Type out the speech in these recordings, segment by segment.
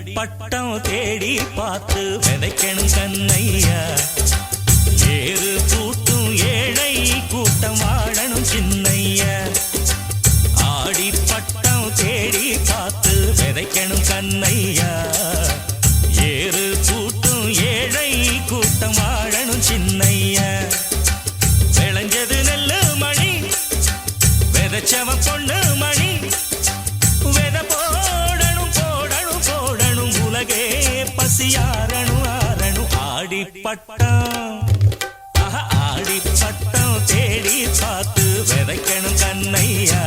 பட்டம் தேடி பார்த்து விதைக்கணும் கண்ணையா. ஏறு கூட்டும் ஏழை கூட்டம் வாழணும் சின்னையா. ஆடி பட்டம் தேடி பார்த்து விதைக்கணும் கண்ணையா. ஏறு கூட்டும் ஏழை கூட்டம் வாழணும் சின்னையா. விளைஞ்சது நெல்லு மணி விதைச்சவ பொண்ணு மணி. விதை போடணும் போடணும் போடணும் உலகே பசியாரணும் ஆரணும். ஆடி பட்டம் ஆடி பட்டம் தேடி பார்த்து விதைக்கணும் கண்ணையா.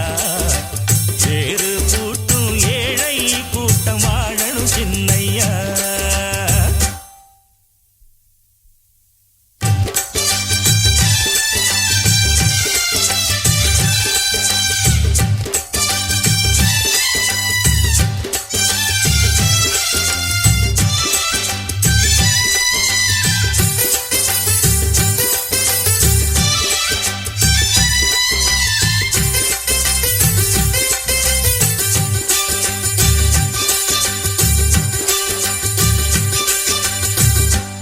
ஏறு கூட்டும் ஏழை கூட்டம் வாழணும் சின்னையா.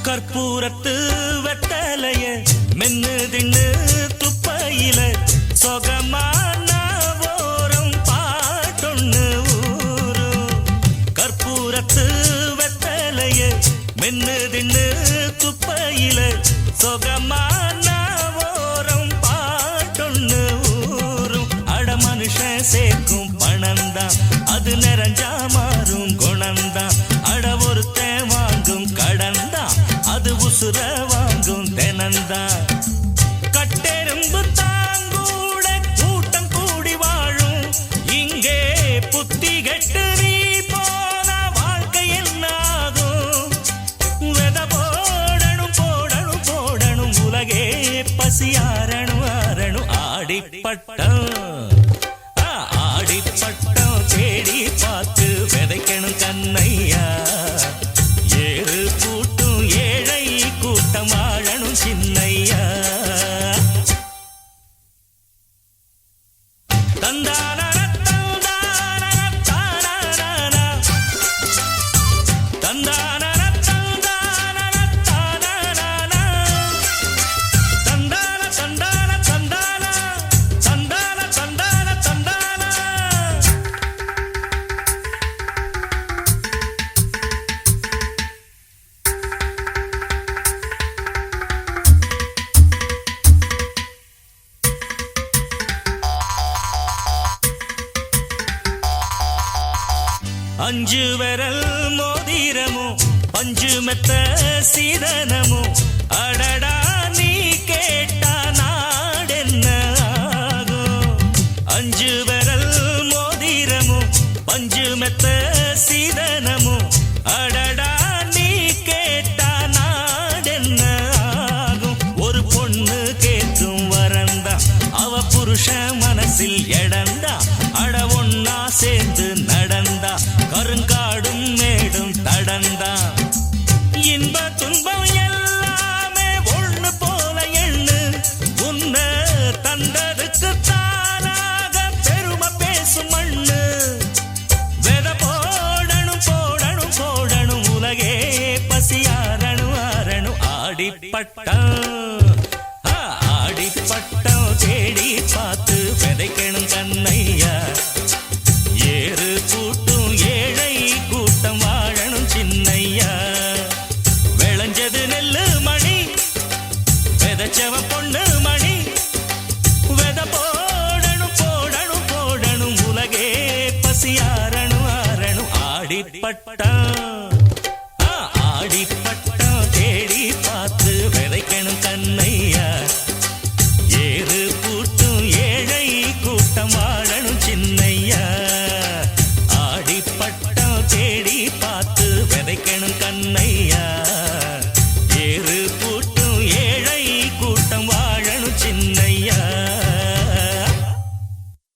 கற்பூரத்து வெத்தலைய மென்னு தின்னு துப்பையில சொகமான ஓரம் பாட்டொன்னு ஊரும். கற்பூரத்து வெத்தலைய மென்னு தின்னு துப்பையில சொகமான ஓரம் பாட்டொன்னு ஊரும். அட மனுஷன் சேர்க்கும் பணந்தான் அது நிறைஞ்சா மாறும் குணந்தான். அட ஒருத்தன் வாங்கும் கடந்தான் அது உசுர வாங்கும் தினந்தா. கட்டெரும்பு தாங்கூட கூட்டம் கூடி வாழும் இங்கே. புத்தி கெட்டு நீ போன வாழ்க்கை என்னாகும். வெத போடணும் போடணும் போடணும் உலகே பசியாரணும் ஆரணும். ஆடி பட்டம் ஆடி பட்டம் தேடி பார்த்து விதைக்கணும் கண்ணையா. ஏறு கூட்டும் ஏழை கூட்டம் வாழணும் சின்னையா. தந்தான அஞ்சு விரல் மோதிரமும் பஞ்சு மெத்த சீதனமும். அடடா நீ கேட்டா நாடென்ன ஆகும். அஞ்சு விரல் மோதிரமும் பஞ்சு மெத்த சீதனமும். அடடா நீ கேட்டா நாடென்ன ஆகும். ஒரு பொண்ணு கேட்கும் வரந்தா அவ புருஷ மனசில் எடந்தா. அட ஒன்னா சேர்ந்து நடந்தா கருங்காடும் மேடும் தடந்தா. இன்ப துன்பம் எல்லாமே ஒண்ணு போல எண்ணு. உன்ன தந்ததுக்கு தானாக பெருமை பேசும் மண்ணு. வெத போடணும் போடணும் போடணும் உலகே பசியாரணும் ஆரணும். ஆடி பட்டம் ஆடி பட்டம் தேடி பார்த்து விதைக்கணும் கண்ணையா. ஏறு கூட்டும் ஏழை கூட்டம் வாழணும் சின்னையா. விளைஞ்சது நெல்லு மணி விதைச்சவ பொண்ணு மணி. வெத போடணும் போடணும் போடணும் உலகே பசியாரணும் ஆரணும். ஆடி பட்டம்